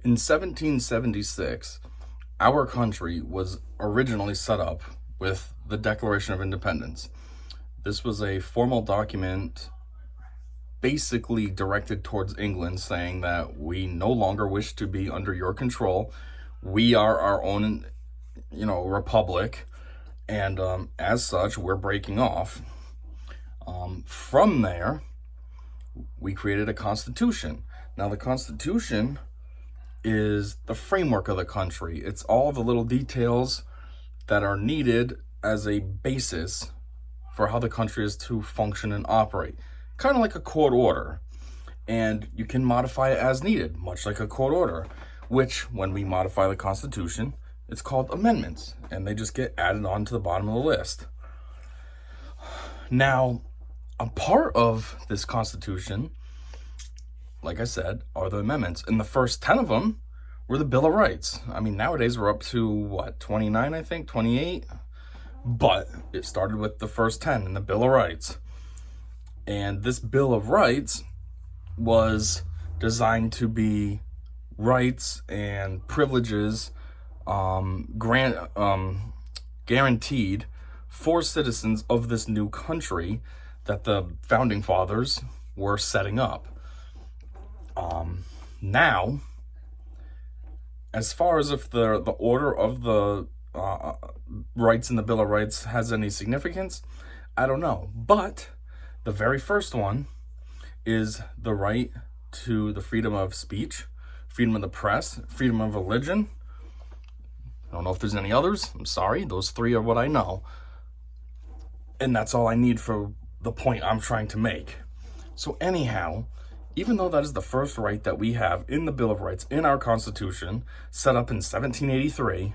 In 1776, our country was originally set up with the Declaration of Independence. This was a formal document basically directed towards England, saying that we no longer wish to be under your control. We are our own, republic, and as such, we're breaking off. From there, we created a constitution. Now, the constitution is the framework of the country. It's all the little details that are needed as a basis for how the country is to function and operate. Kind of like a court order. And you can modify it as needed, much like a court order, which, when we modify the Constitution, it's called amendments, and they just get added on to the bottom of the list. Now, a part of this Constitution, like I said, are the amendments. And the first 10 of them were the Bill of Rights. I mean, nowadays we're up to, 29, I think, 28? But it started with the first 10 in the Bill of Rights. And this Bill of Rights was designed to be rights and privileges guaranteed for citizens of this new country that the founding fathers were setting up. Now, as far as if the order of the rights in the Bill of Rights has any significance, I don't know. But the very first one is the right to the freedom of speech, freedom of the press, freedom of religion. I don't know if there's any others. I'm sorry. Those three are what I know. And that's all I need for the point I'm trying to make. So anyhow, even though that is the first right that we have in the Bill of Rights, in our Constitution, set up in 1783,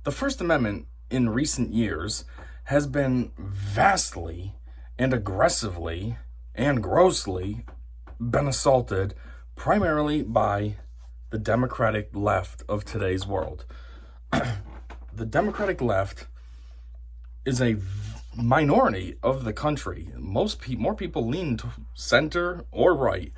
the First Amendment in recent years has been vastly and aggressively and grossly been assaulted primarily by the Democratic left of today's world. The Democratic left is a minority of the country. More people lean to center or right.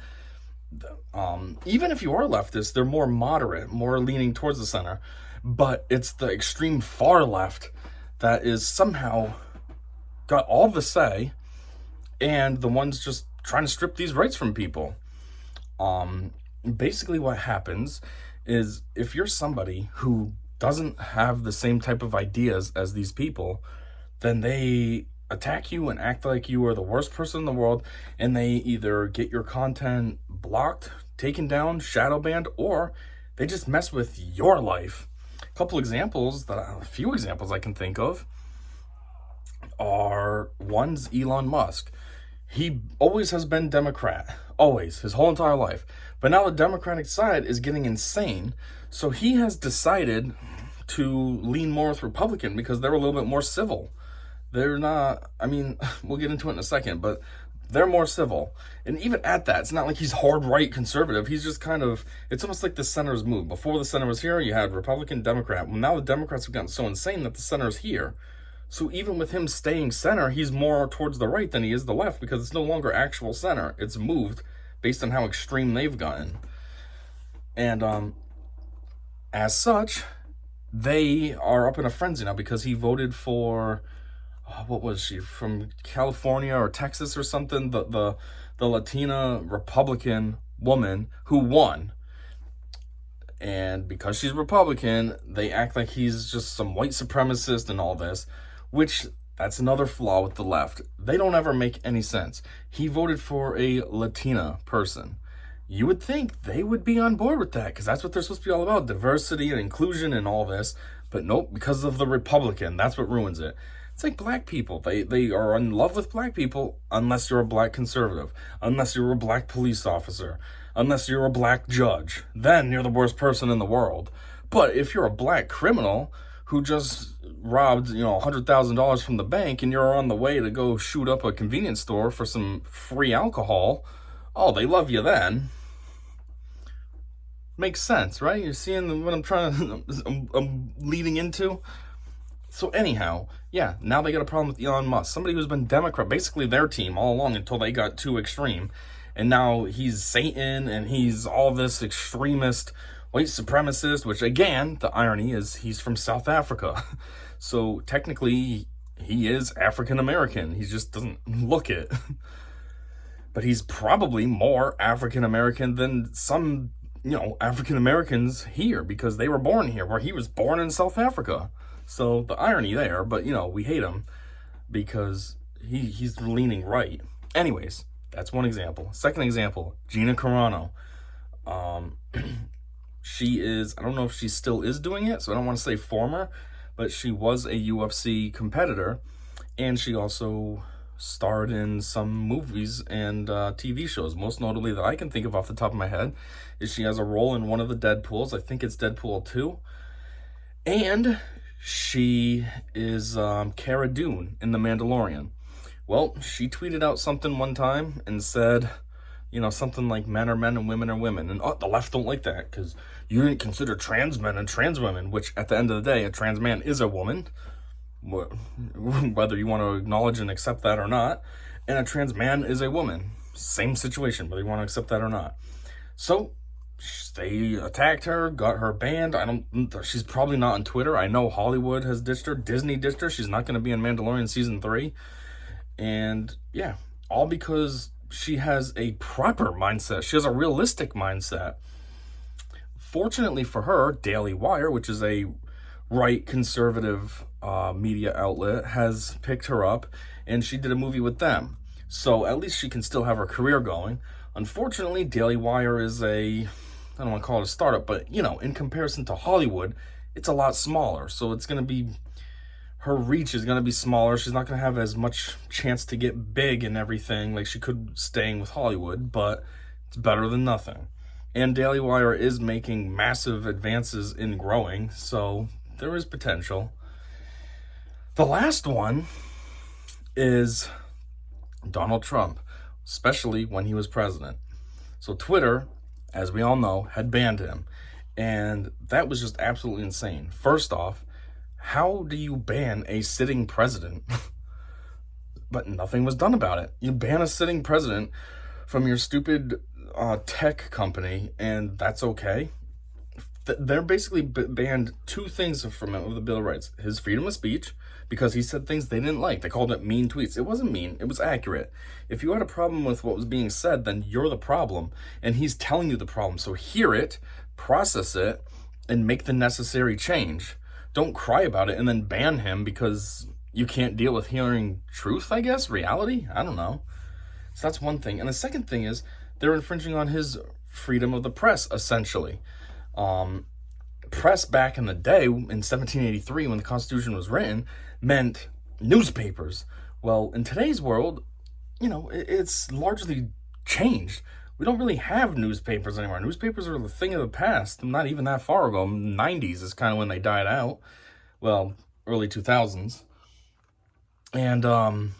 Even if you are leftist, they're more moderate, more leaning towards the center. But it's the extreme far left that is somehow got all the say, and the ones just trying to strip these rights from people. Basically what happens is, if you're somebody who doesn't have the same type of ideas as these people, then they attack you and act like you are the worst person in the world, and they either get your content blocked, taken down, shadow banned, or they just mess with your life. A few examples I can think of are, one's Elon Musk. He always has been Democrat, always, his whole entire life. But now the Democratic side is getting insane, so he has decided to lean more with Republican because they're a little bit more civil. They're not, we'll get into it in a second, but they're more civil. And even at that, it's not like he's hard right conservative. He's just it's almost like the center's moved. Before the center was here, you had Republican, Democrat. Well, now the Democrats have gotten so insane that the center's here. So even with him staying center, he's more towards the right than he is the left, because it's no longer actual center. It's moved based on how extreme they've gotten. And as such, they are up in a frenzy now because he voted for, what was she, from California or Texas or something, the Latina Republican woman who won. And because she's Republican, they act like he's just some white supremacist and all this, which that's another flaw with the left. They don't ever make any sense. He voted for a Latina person. You would think they would be on board with that, because that's what they're supposed to be all about, diversity and inclusion and all this. But nope, because of the Republican, that's what ruins it. It's like black people. They are in love with black people unless you're a black conservative, unless you're a black police officer, unless you're a black judge. Then you're the worst person in the world. But if you're a black criminal who just robbed, $100,000 from the bank, and you're on the way to go shoot up a convenience store for some free alcohol, oh, they love you then. Makes sense, right? You're seeing what I'm leading into? So anyhow, yeah, now they got a problem with Elon Musk, somebody who's been Democrat, basically their team all along until they got too extreme. And now he's Satan and he's all this extremist white supremacist, which again, the irony is he's from South Africa. So technically he is African American. He just doesn't look it. But he's probably more African American than some, African Americans here, because they were born here, where he was born in South Africa. So the irony there, but we hate him because he's leaning right. Anyways, that's one example. Second example, Gina Carano. She is, I don't know if she still is doing it, so I don't want to say former, but she was a UFC competitor, and she also starred in some movies and TV shows. Most notably that I can think of off the top of my head is she has a role in one of the Deadpools. I think it's Deadpool 2. And she is Cara Dune in The Mandalorian. Well, she tweeted out something one time and said, something like men are men and women are women. And the left don't like that because you didn't consider trans men and trans women, which at the end of the day, a trans man is a woman, whether you want to acknowledge and accept that or not. And a trans man is a woman. Same situation, whether you want to accept that or not. So they attacked her, got her banned. She's probably not on Twitter. I know Hollywood has ditched her. Disney ditched her. She's not going to be in Mandalorian season 3. And yeah, all because she has a proper mindset. She has a realistic mindset. Fortunately for her, Daily Wire, which is a right conservative media outlet, has picked her up, and she did a movie with them. So at least she can still have her career going. Unfortunately, Daily Wire is I don't want to call it a startup, but in comparison to Hollywood, it's a lot smaller. So it's going to be, her reach is going to be smaller. She's not going to have as much chance to get big and everything like she could staying with Hollywood, but it's better than nothing. And Daily Wire is making massive advances in growing, so there is potential. The last one is Donald Trump, especially when he was president. So Twitter, as we all know, had banned him. And that was just absolutely insane. First off, how do you ban a sitting president? But nothing was done about it. You ban a sitting president from your stupid tech company, and that's okay. They're basically banned two things from the Bill of Rights. His freedom of speech, because he said things they didn't like. They called it mean tweets. It wasn't mean. It was accurate. If you had a problem with what was being said, then you're the problem. And he's telling you the problem. So hear it, process it, and make the necessary change. Don't cry about it and then ban him because you can't deal with hearing truth, I guess? Reality? I don't know. So that's one thing. And the second thing is they're infringing on his freedom of the press, essentially. Press back in the day, in 1783, when the Constitution was written, meant newspapers. Well, in today's world, it's largely changed. We don't really have newspapers anymore. Newspapers are the thing of the past. Not even that far ago. 90s is kind of when they died out. Well, early 2000s. And,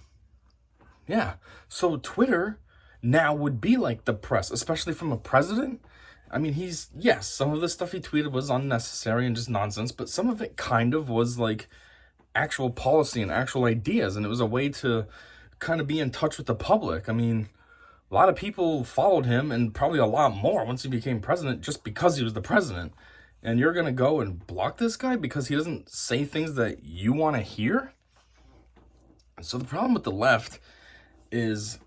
yeah. So Twitter now would be like the press, especially from a president. I mean, yes, some of the stuff he tweeted was unnecessary and just nonsense, but some of it kind of was like actual policy and actual ideas, and it was a way to kind of be in touch with the public. I mean, a lot of people followed him, and probably a lot more once he became president, just because he was the president. And you're going to go and block this guy because he doesn't say things that you want to hear? So the problem with the left is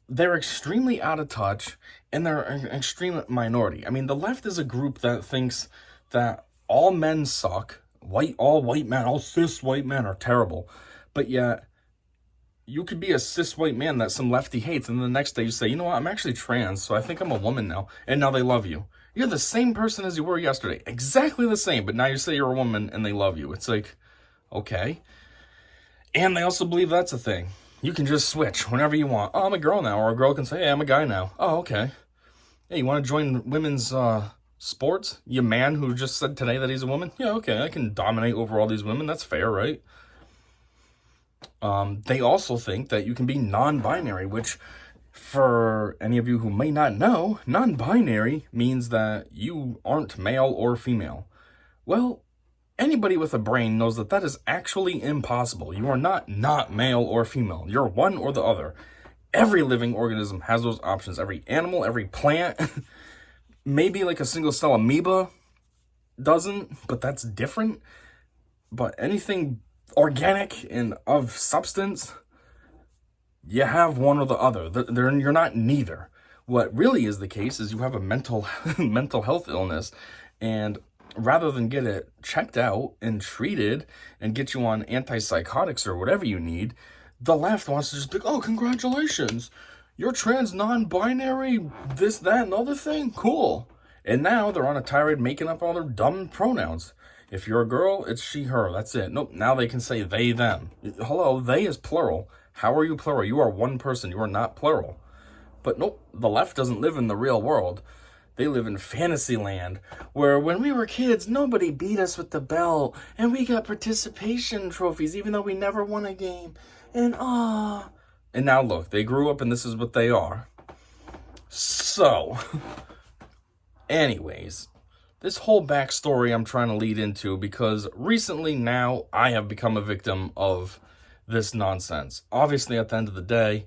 they're extremely out of touch, and they're an extreme minority. I mean, the left is a group that thinks that all men suck, all white men, all cis white men are terrible. But yet, you could be a cis white man that some lefty hates, and the next day you say, you know what, I'm actually trans, so I think I'm a woman now, and now they love you. You're the same person as you were yesterday. Exactly the same, but now you say you're a woman, and they love you. It's like, okay. And they also believe that's a thing. You can just switch whenever you want. Oh, I'm a girl now. Or a girl can say, hey, I'm a guy now. Oh, okay. Hey, you want to join women's sports? You man who just said today that he's a woman? Yeah, okay. I can dominate over all these women. That's fair, right? They also think that you can be non-binary, which for any of you who may not know, non-binary means that you aren't male or female. Well, anybody with a brain knows that that is actually impossible. You are not male or female. You're one or the other. Every living organism has those options. Every animal, every plant, maybe like a single cell amoeba, doesn't, but that's different. But anything organic and of substance, you have one or the other. You're not neither. What really is the case is you have a mental mental health illness, and rather than get it checked out and treated and get you on antipsychotics or whatever you need, the left wants to just be like, oh, congratulations, you're trans, non-binary, this, that, and other thing, cool. And now they're on a tirade making up all their dumb pronouns. If you're a girl, it's she, her. That's it. Nope. Now they can say they, them. Hello, they is plural. How are you plural? You are one person. You are not plural. But nope, the left doesn't live in the real world. They live in fantasy land, where when we were kids, nobody beat us with the belt, and we got participation trophies, even though we never won a game. And And now look, they grew up and this is what they are. So, anyways, this whole backstory I'm trying to lead into, because recently now I have become a victim of this nonsense. Obviously, at the end of the day,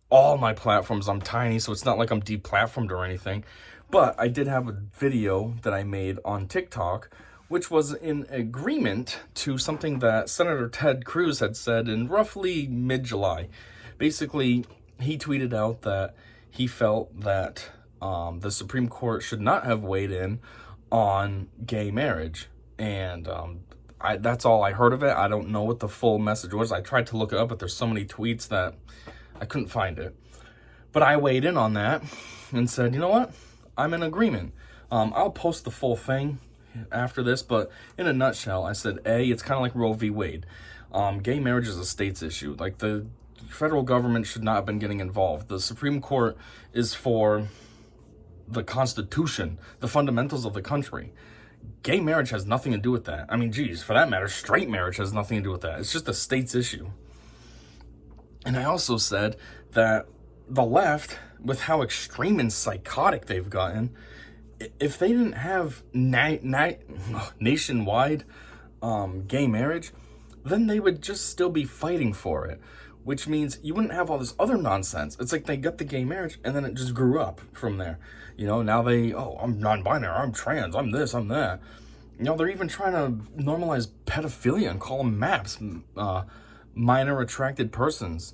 all my platforms, I'm tiny, so it's not like I'm deplatformed or anything. But I did have a video that I made on TikTok, which was in agreement to something that Senator Ted Cruz had said in roughly mid-July. Basically, he tweeted out that he felt that the Supreme Court should not have weighed in on gay marriage. And that's all I heard of it. I don't know what the full message was. I tried to look it up, but there's so many tweets that I couldn't find it. But I weighed in on that and said, you know what? I'm in agreement. I'll post the full thing after this, but in a nutshell, I said, A, it's kind of like Roe v. Wade. Gay marriage is a state's issue. Like, the federal government should not have been getting involved. The Supreme Court is for the Constitution, the fundamentals of the country. Gay marriage has nothing to do with that. I mean, geez, for that matter, straight marriage has nothing to do with that. It's just a state's issue. And I also said that the left, with how extreme and psychotic they've gotten, if they didn't have nationwide gay marriage, then they would just still be fighting for it, which means you wouldn't have all this other nonsense. It's like they got the gay marriage and then it just grew up from there. You know, now I'm non-binary, I'm trans, I'm this, I'm that. You know, they're even trying to normalize pedophilia and call them MAPS, minor attracted persons.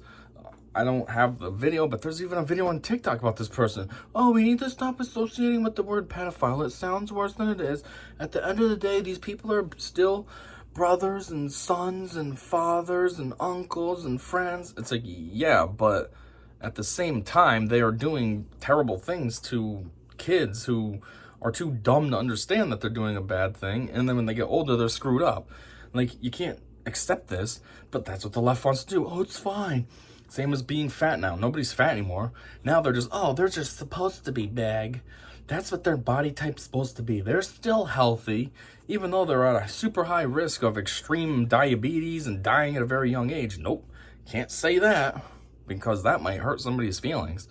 I don't have the video, but there's even a video on TikTok about this person. Oh, we need to stop associating with the word pedophile. It sounds worse than it is. At the end of the day, these people are still brothers and sons and fathers and uncles and friends. It's like, yeah, but at the same time, they are doing terrible things to kids who are too dumb to understand that they're doing a bad thing. And then when they get older, they're screwed up. Like, you can't accept this, but that's what the left wants to do. Oh, it's fine. Same as being fat now. Nobody's fat anymore. Now they're just supposed to be big. That's what their body type's supposed to be. They're still healthy, even though they're at a super high risk of extreme diabetes and dying at a very young age. Nope, can't say that, because that might hurt somebody's feelings.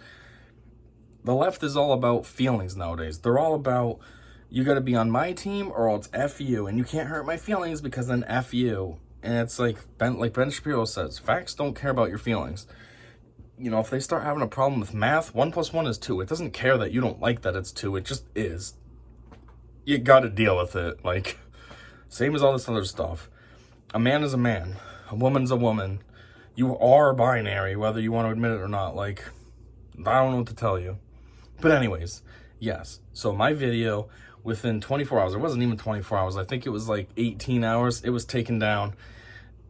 The left is all about feelings nowadays. They're all about, you gotta be on my team or else F you, and you can't hurt my feelings because then F you. And it's like Ben Shapiro says, facts don't care about your feelings. You know, if they start having a problem with math, 1 + 1 is 2. It doesn't care that you don't like that it's 2. It just is. You gotta deal with it. Like, same as all this other stuff. A man is a man. A woman's a woman. You are binary, whether you want to admit it or not. Like, I don't know what to tell you. But anyways, yes. So my video, within 24 hours, it wasn't even 24 hours. I think it was like 18 hours. It was taken down.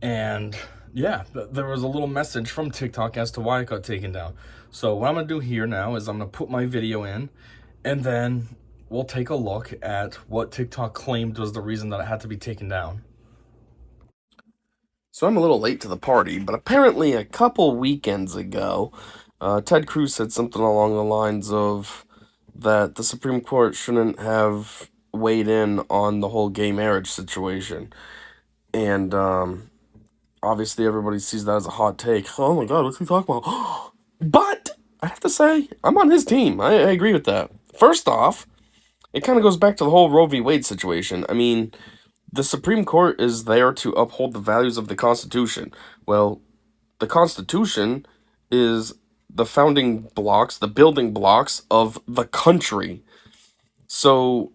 And yeah, there was a little message from TikTok as to why it got taken down. So what I'm going to do here now is I'm going to put my video in, and then we'll take a look at what TikTok claimed was the reason that it had to be taken down. So I'm a little late to the party, but apparently a couple weekends ago, Ted Cruz said something along the lines of that the Supreme Court shouldn't have weighed in on the whole gay marriage situation. And obviously everybody sees that as a hot take. Oh my god, what's he talking about? But I have to say, I'm on his team. I agree with that. First off, it kind of goes back to the whole Roe v. Wade situation. I mean, the Supreme Court is there to uphold the values of the Constitution. Well, the Constitution is the founding blocks, the building blocks of the country. So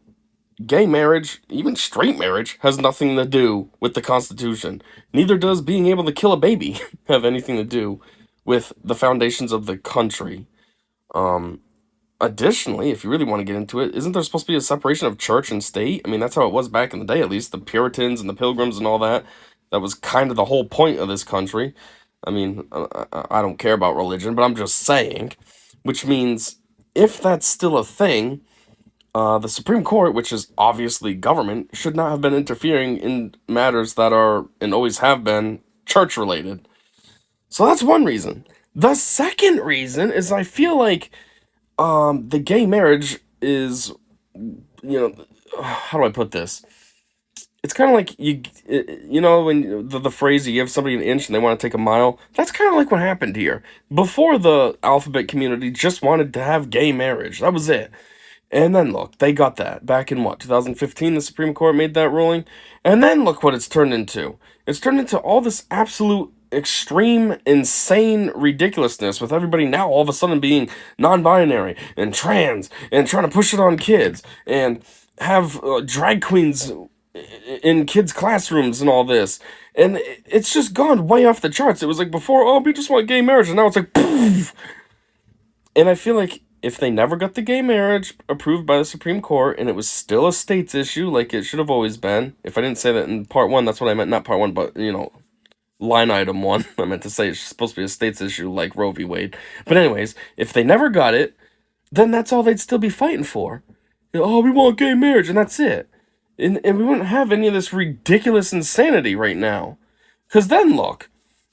gay marriage, even straight marriage, has nothing to do with the Constitution. Neither does being able to kill a baby have anything to do with the foundations of the country. Additionally, if you really want to get into it, isn't there supposed to be a separation of church and state? I mean, that's how it was back in the day, at least. The Puritans and the Pilgrims and all that. That was kind of the whole point of this country. I mean, I don't care about religion, but I'm just saying. Which means, if that's still a thing, the Supreme Court, which is obviously government, should not have been interfering in matters that are, and always have been, church-related. So that's one reason. The second reason is I feel like the gay marriage is, how do I put this? It's kind of like when the phrase, you give somebody an inch and they want to take a mile. That's kind of like what happened here. Before, the alphabet community just wanted to have gay marriage. That was it. And then look, they got that back in 2015, the Supreme Court made that ruling. And then look what it's turned into. It's turned into all this absolute extreme, insane ridiculousness, with everybody now all of a sudden being non-binary and trans and trying to push it on kids and have drag queens in kids' classrooms and all this. And it's just gone way off the charts. It was like before, oh, we just want gay marriage, and now it's like, poof. And I feel like if they never got the gay marriage approved by the Supreme Court and it was still a states issue like it should have always been, if I didn't say that in part one, that's what I meant, not part one, but, line item one. I meant to say it's supposed to be a states issue like Roe v. Wade. But anyways, if they never got it, then that's all they'd still be fighting for. Oh, we want gay marriage, and that's it. And we wouldn't have any of this ridiculous insanity right now. Because then, look,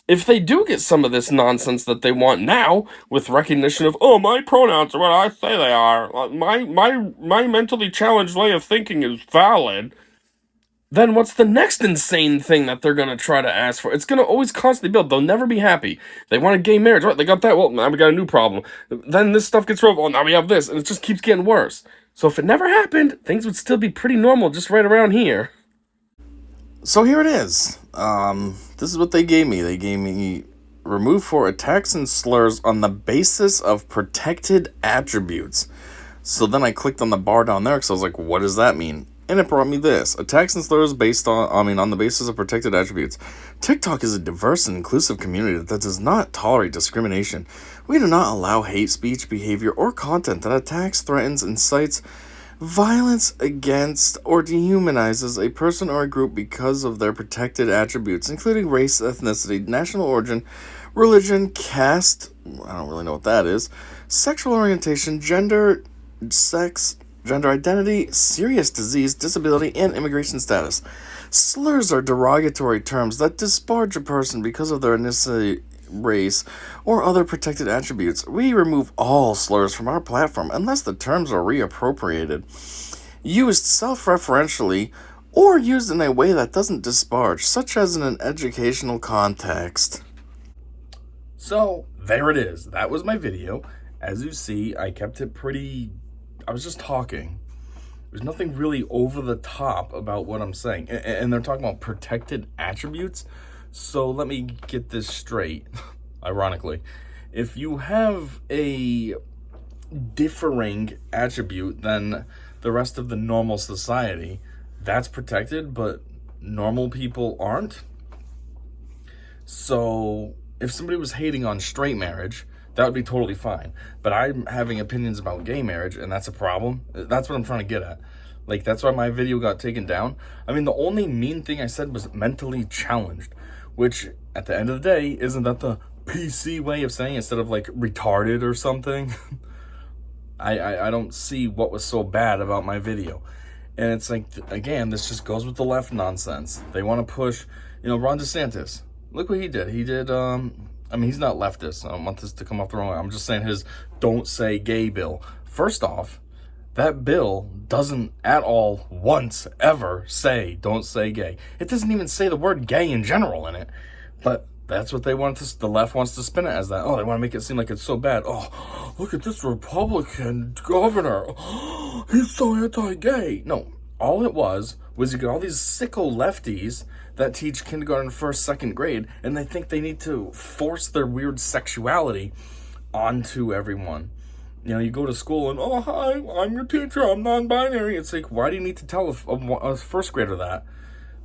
if they do get some of this nonsense that they want now, with recognition of, oh, my pronouns are what I say they are, my mentally challenged way of thinking is valid, then what's the next insane thing that they're going to try to ask for? It's going to always constantly build. They'll never be happy. They want a gay marriage. Right, they got that. Well, now we got a new problem. Then this stuff gets rolled. Well, now we have this. And it just keeps getting worse. So if it never happened, things would still be pretty normal just right around here. So here it is. This is what they gave me. They gave me removed for attacks and slurs on the basis of protected attributes. So then I clicked on the bar down there because I was like, what does that mean? And it brought me this. Attacks and slurs on the basis of protected attributes. TikTok is a diverse and inclusive community that does not tolerate discrimination. We do not allow hate speech, behavior, or content that attacks, threatens, incites violence against, or dehumanizes a person or a group because of their protected attributes, including race, ethnicity, national origin, religion, caste, I don't really know what that is, sexual orientation, gender, sex, gender identity, serious disease, disability, and immigration status. Slurs are derogatory terms that disparage a person because of their ethnicity, race, or other protected attributes. We remove all slurs from our platform unless the terms are reappropriated, used self-referentially, or used in a way that doesn't disparage, such as in an educational context. So, there it is. That was my video. As you see, I kept it I was just talking. There's nothing really over the top about what I'm saying. And they're talking about protected attributes. So let me get this straight. Ironically, if you have a differing attribute than the rest of the normal society, that's protected, but normal people aren't. So if somebody was hating on straight marriage, that would be totally fine. But I'm having opinions about gay marriage, and that's a problem. That's what I'm trying to get at. Like, that's why my video got taken down. I mean, the only mean thing I said was mentally challenged, which, at the end of the day, isn't that the PC way of saying, instead of, like, retarded or something? I don't see what was so bad about my video. And it's like, again, this just goes with the left nonsense. They want to push, Ron DeSantis. Look what he did. He did, he's not leftist. I don't want this to come off the wrong way. I'm just saying his don't say gay bill. First off, that bill doesn't at all once ever say don't say gay. It doesn't even say the word gay in general in it. But that's what they want the left wants to spin it as that. Oh, they want to make it seem like it's so bad. Oh, look at this Republican governor. Oh, he's so anti-gay. No, all it was you get all these sicko lefties that teach kindergarten, first, second grade, and they think they need to force their weird sexuality onto everyone. You know, you go to school and, oh, hi, I'm your teacher, I'm non-binary. It's like, why do you need to tell a first grader that?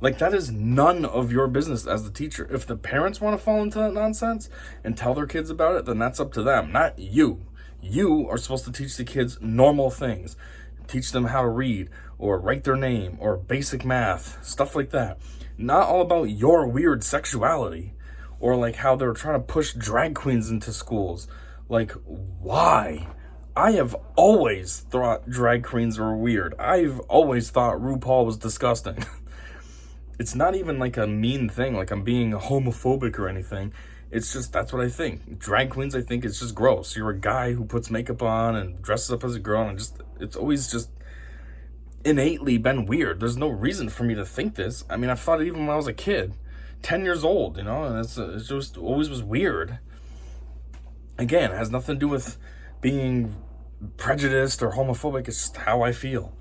Like, that is none of your business as the teacher. If the parents want to fall into that nonsense and tell their kids about it, then that's up to them, not you. You are supposed to teach the kids normal things. Teach them how to read or write their name or basic math, stuff like that. Not all about your weird sexuality or like how they're trying to push drag queens into schools. Like, why? I have always thought drag queens were weird. I've always thought RuPaul was disgusting. It's not even like a mean thing, like I'm being homophobic or anything. It's just, that's what I think. Drag queens, I think, it's just gross. You're a guy who puts makeup on and dresses up as a girl, and just, it's always just innately been weird. There's no reason for me to think this. I mean, I thought it even when I was a kid, 10 years old, you know, and it's just always was weird. Again, it has nothing to do with being prejudiced or homophobic. It's just how I feel.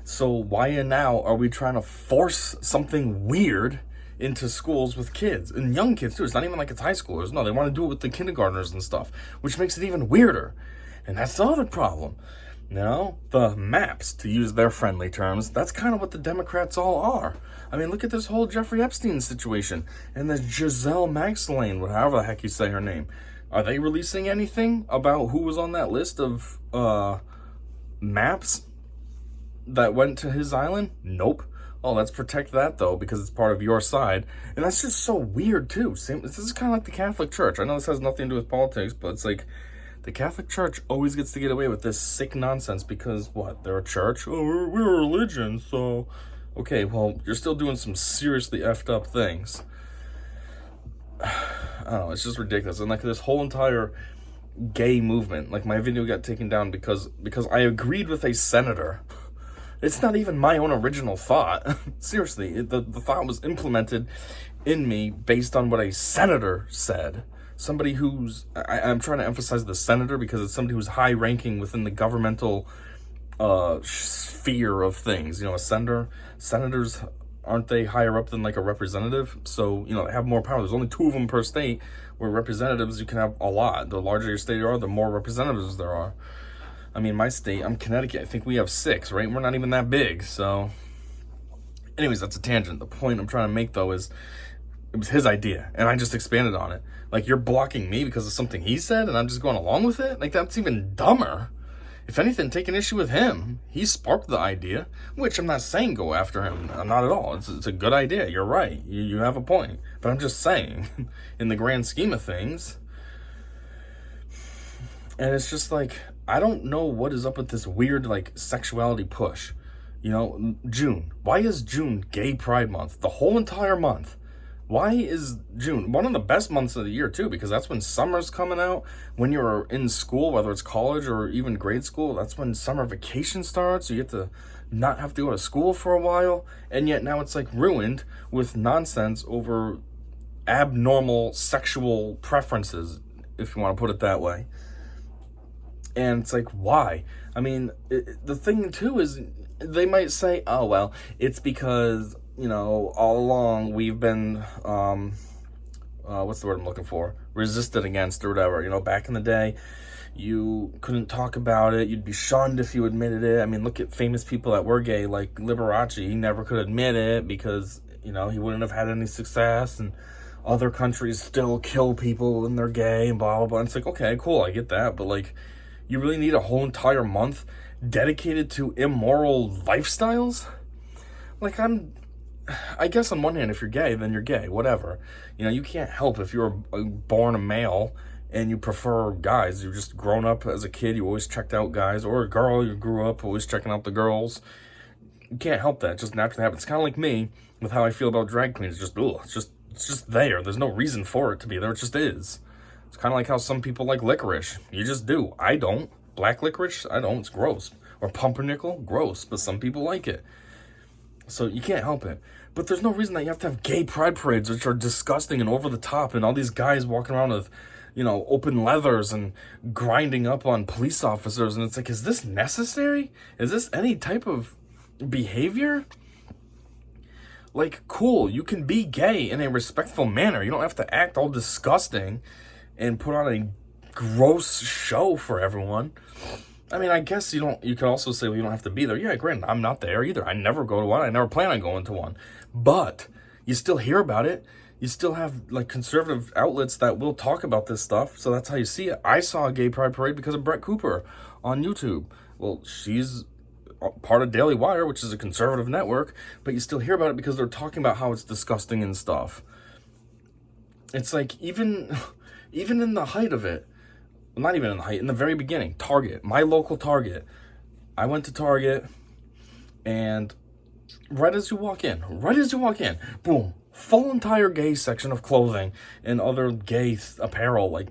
So why and now are we trying to force something weird into schools with kids and young kids too? It's not even like it's high schoolers. No, they want to do it with the kindergartners and stuff, which makes it even weirder. And that's the other problem. No, the maps, to use their friendly terms, that's kind of what the Democrats all are. I mean, look at this whole Jeffrey Epstein situation and the Giselle Maxlane, however the heck you say her name. Are they releasing anything about who was on that list of maps that went to his island? Nope. Oh, let's protect that though, because it's part of your side. And that's just so weird too. This is kind of like the Catholic Church. I know this has nothing to do with politics, but it's like the Catholic Church always gets to get away with this sick nonsense because what? They're a church? Oh, we're a religion, so okay, well, you're still doing some seriously effed up things. I don't know, it's just ridiculous. And like this whole entire gay movement, like my video got taken down because I agreed with a senator. It's not even my own original thought. Seriously, the thought was implemented in me based on what a senator said. Somebody who's, I'm trying to emphasize the senator because it's somebody who's high ranking within the governmental sphere of things. You know, senators, aren't they higher up than like a representative? So, you know, they have more power. There's only 2 of them per state, where representatives, you can have a lot. The larger your state you are, the more representatives there are. I mean, my state, I'm Connecticut, I think we have 6, right? We're not even that big, so. Anyways, that's a tangent. The point I'm trying to make, though, is it was his idea, and I just expanded on it. Like, you're blocking me because of something he said, and I'm just going along with it? Like, that's even dumber. If anything, take an issue with him. He sparked the idea, which I'm not saying go after him. Not at all. It's a good idea. You're right. You have a point. But I'm just saying, in the grand scheme of things. And it's just like, I don't know what is up with this weird, like, sexuality push. You know, June. Why is June Gay Pride Month? The whole entire month. Why is June one of the best months of the year, too? Because that's when summer's coming out. When you're in school, whether it's college or even grade school, that's when summer vacation starts. You get to not have to go to school for a while. And yet now it's, like, ruined with nonsense over abnormal sexual preferences, if you want to put it that way. And it's like, why? I mean, the thing, too, is they might say, oh, well, it's because, you know, all along we've been, what's the word I'm looking for? Resisted against or whatever. You know, back in the day, you couldn't talk about it. You'd be shunned if you admitted it. I mean, look at famous people that were gay, like Liberace. He never could admit it because, you know, he wouldn't have had any success, and other countries still kill people when they're gay and blah, blah, blah. And it's like, okay, cool, I get that. But, like, you really need a whole entire month dedicated to immoral lifestyles? Like, I guess on one hand, if you're gay, then you're gay, whatever. You know, you can't help if you're born a male and you prefer guys. You've just grown up as a kid, you always checked out guys, or a girl, you grew up always checking out the girls. You can't help that. It just naturally happens. It's kind of like me with how I feel about drag queens. It's just, ugh, it's just there. There's no reason for it to be there. It just is. It's kind of like how some people like licorice. You just do. I don't. Black licorice, I don't. It's gross. Or pumpernickel, gross. But some people like it. So you can't help it. But there's no reason that you have to have gay pride parades, which are disgusting and over the top, and all these guys walking around with, you know, open leathers and grinding up on police officers. And it's like, is this necessary? Is this any type of behavior? Like, cool, you can be gay in a respectful manner. You don't have to act all disgusting and put on a gross show for everyone. I mean, I guess you could also say, well, you don't have to be there. Yeah, granted, I'm not there either. I never go to one. I never plan on going to one. But you still hear about it. You still have, like, conservative outlets that will talk about this stuff. So that's how you see it. I saw a gay pride parade because of Brett Cooper on YouTube. Well, she's part of Daily Wire, which is a conservative network. But you still hear about it because they're talking about how it's disgusting and stuff. It's like, even in the height of it, not even in the height, in the very beginning, Target, my local Target. I went to Target, and right as you walk in, boom, full entire gay section of clothing and other gay apparel, like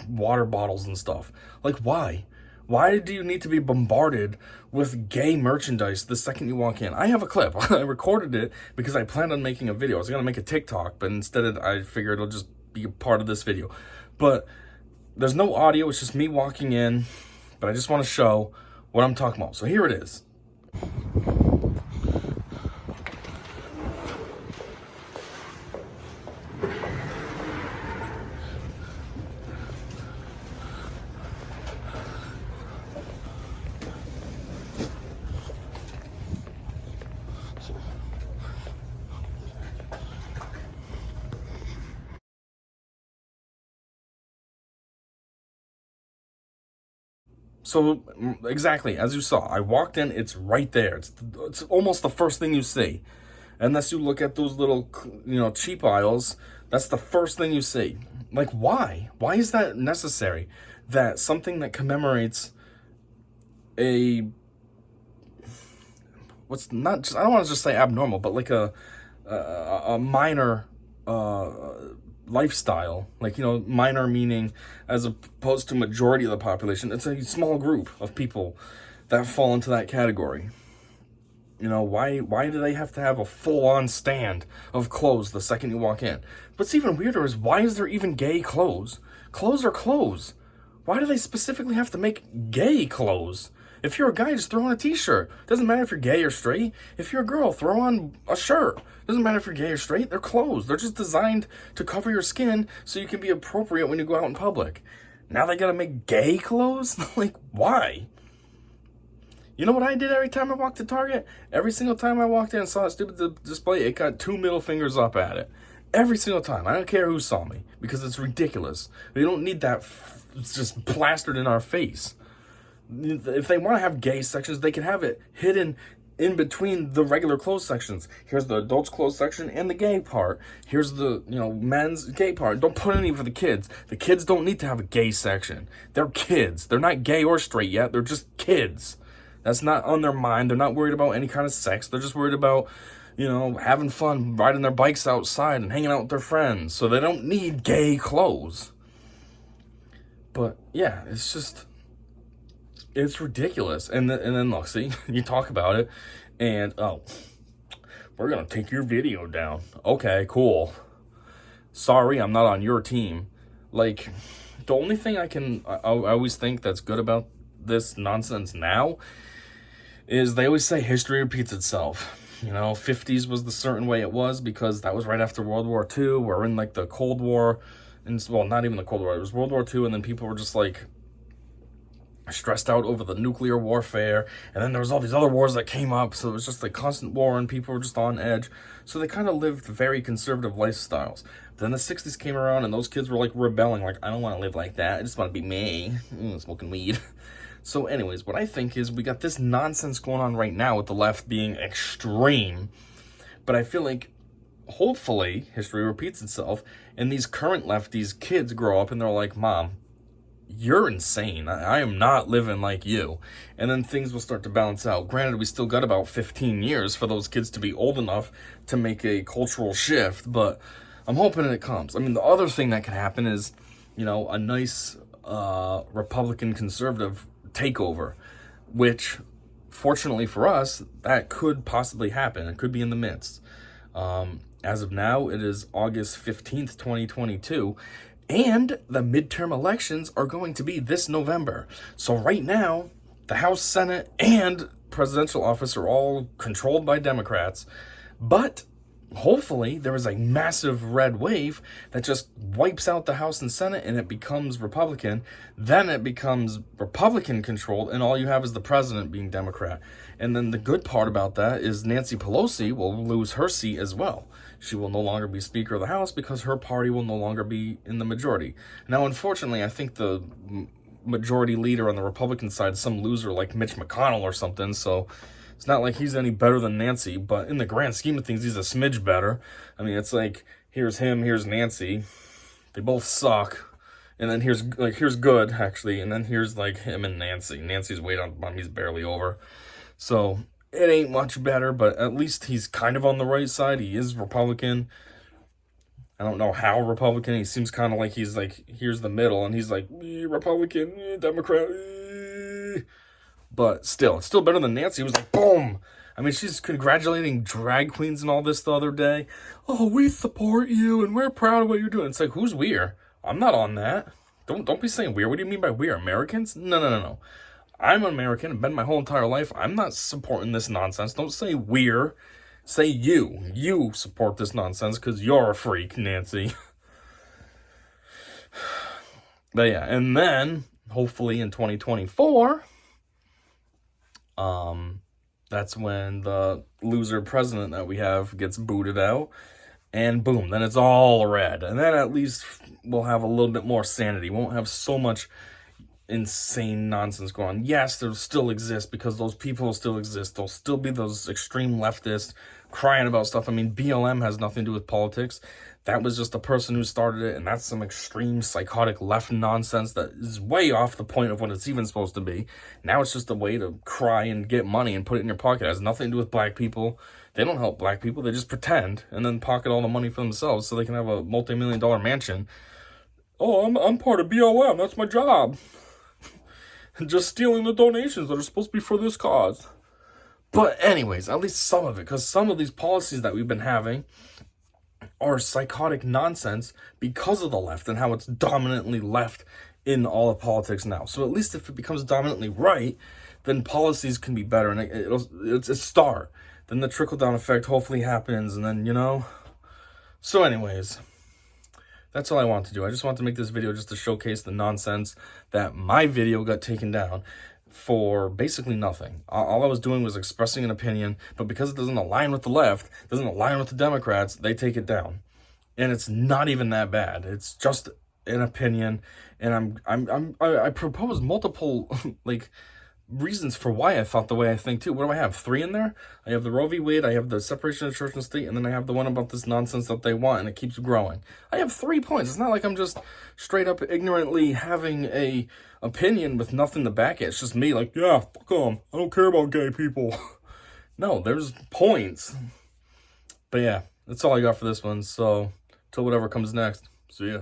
water bottles and stuff. Like, why? Why do you need to be bombarded with gay merchandise the second you walk in? I have a clip. I recorded it because I planned on making a video. I was going to make a TikTok, but instead I figured it'll just be a part of this video. But there's no audio. It's just me walking in. But I just want to show what I'm talking about. So here it is. So exactly as you saw, I walked in. It's right there. It's almost the first thing you see, unless you look at those little cheap aisles. That's the first thing you see. Like, why? Why is that necessary? That something that commemorates a what's not just I don't want to just say abnormal, but like a minor lifestyle, like, minor meaning as opposed to majority of the population. It's a small group of people that fall into that category. Why do they have to have a full-on stand of clothes the second you walk in? What's even weirder is, why is there even gay clothes? Clothes are clothes. Why do they specifically have to make gay clothes? If you're a guy, just throw on a t-shirt. Doesn't matter if you're gay or straight. If you're a girl, throw on a shirt. Doesn't matter if you're gay or straight. They're clothes. They're just designed to cover your skin so you can be appropriate when you go out in public. Now they gotta make gay clothes? Like, why? You know what I did every time I walked to Target? Every single time I walked in and saw that stupid display, it got 2 middle fingers up at it. Every single time. I don't care who saw me, because it's ridiculous. We don't need that just plastered in our face. If they want to have gay sections, they can have it hidden in between the regular clothes sections. Here's the adults clothes section and the gay part. Here's the, men's gay part. Don't put any for the kids. The kids don't need to have a gay section. They're kids. They're not gay or straight yet. They're just kids. That's not on their mind. They're not worried about any kind of sex. They're just worried about, having fun, riding their bikes outside and hanging out with their friends. So they don't need gay clothes. But yeah, it's ridiculous. And then look, see, you talk about it, and we're gonna take your video down. Okay, cool. Sorry, I'm not on your team. Like, the only thing I always think that's good about this nonsense now is they always say history repeats itself. 50s was the certain way it was because that was right after World War II. We're in like the Cold War, and well, not even the Cold War. It was World War II, and then people were just like stressed out over the nuclear warfare, and then there was all these other wars that came up, so it was just like constant war and people were just on edge. So they kind of lived very conservative lifestyles. Then the 60s came around and those kids were like rebelling, like, I don't want to live like that, I just want to be me, smoking weed. So anyways, what I think is we got this nonsense going on right now with the left being extreme, but I feel like hopefully history repeats itself and these current lefties kids grow up and they're like, Mom, you're insane. I am not living like you. And then things will start to balance out. Granted, we still got about 15 years for those kids to be old enough to make a cultural shift, but I'm hoping it comes. I mean, the other thing that could happen is, a nice Republican conservative takeover, which, fortunately for us, that could possibly happen. It could be in the midst. As of now, it is August 15th, 2022, and the midterm elections are going to be this November. So right now, the House, Senate, and presidential office are all controlled by Democrats. But hopefully there is a massive red wave that just wipes out the House and Senate and it becomes Republican. Then it becomes Republican controlled, and all you have is the president being Democrat. And then the good part about that is Nancy Pelosi will lose her seat as well. She will no longer be Speaker of the House because her party will no longer be in the majority. Now, unfortunately, I think the majority leader on the Republican side is some loser like Mitch McConnell or something, so it's not like he's any better than Nancy, but in the grand scheme of things, he's a smidge better. I mean, it's like, here's him, here's Nancy. They both suck. And then here's good, actually. And then here's like him and Nancy. Nancy's weight on he's barely over. So it ain't much better, but at least he's kind of on the right side. He is Republican. I don't know how Republican. He seems kind of like he's like, here's the middle. And he's like, Republican, Democrat. But still, it's still better than Nancy. It was like, boom. I mean, she's congratulating drag queens and all this the other day. Oh, we support you and we're proud of what you're doing. It's like, who's we're? I'm not on that. Don't be saying we're. What do you mean by we're? Americans? No. I'm an American. I've been my whole entire life. I'm not supporting this nonsense. Don't say we're. Say you. You support this nonsense because you're a freak, Nancy. But yeah, and then, hopefully in 2024... that's when the loser president that we have gets booted out, and boom, then it's all red. And then at least we'll have a little bit more sanity. Won't have so much insane nonsense going on. Yes, they'll still exist because those people will still exist. There'll still be those extreme leftists crying about stuff. I mean, BLM has nothing to do with politics. That was just the person who started it, and that's some extreme psychotic left nonsense that is way off the point of what it's even supposed to be. Now it's just a way to cry and get money and put it in your pocket. It has nothing to do with black people. They don't help black people. They just pretend and then pocket all the money for themselves so they can have a multi-million-dollar mansion. Oh, I'm part of BLM. That's my job. Just stealing the donations that are supposed to be for this cause. But anyways, at least some of it, because some of these policies that we've been having are psychotic nonsense because of the left and how it's dominantly left in all of politics now. So at least if it becomes dominantly right, then policies can be better, and it's a start. Then the trickle-down effect hopefully happens, and then, you know. So anyways, that's all I want to do. I just want to make this video just to showcase the nonsense that my video got taken down for basically nothing. All I was doing was expressing an opinion, but because it doesn't align with the left, doesn't align with the Democrats, they take it down. And it's not even that bad. It's just an opinion, and I propose multiple like reasons for why I thought the way I think too. What do I have? 3 in there? I have the Roe v. Wade, I have the separation of church and state, and then I have the one about this nonsense that they want, and it keeps growing. I have 3 points. It's not like I'm just straight up ignorantly having a opinion with nothing to back it. It's just me like, yeah, fuck them. I don't care about gay people. No, there's points. But yeah, that's all I got for this one. So, till whatever comes next. See ya.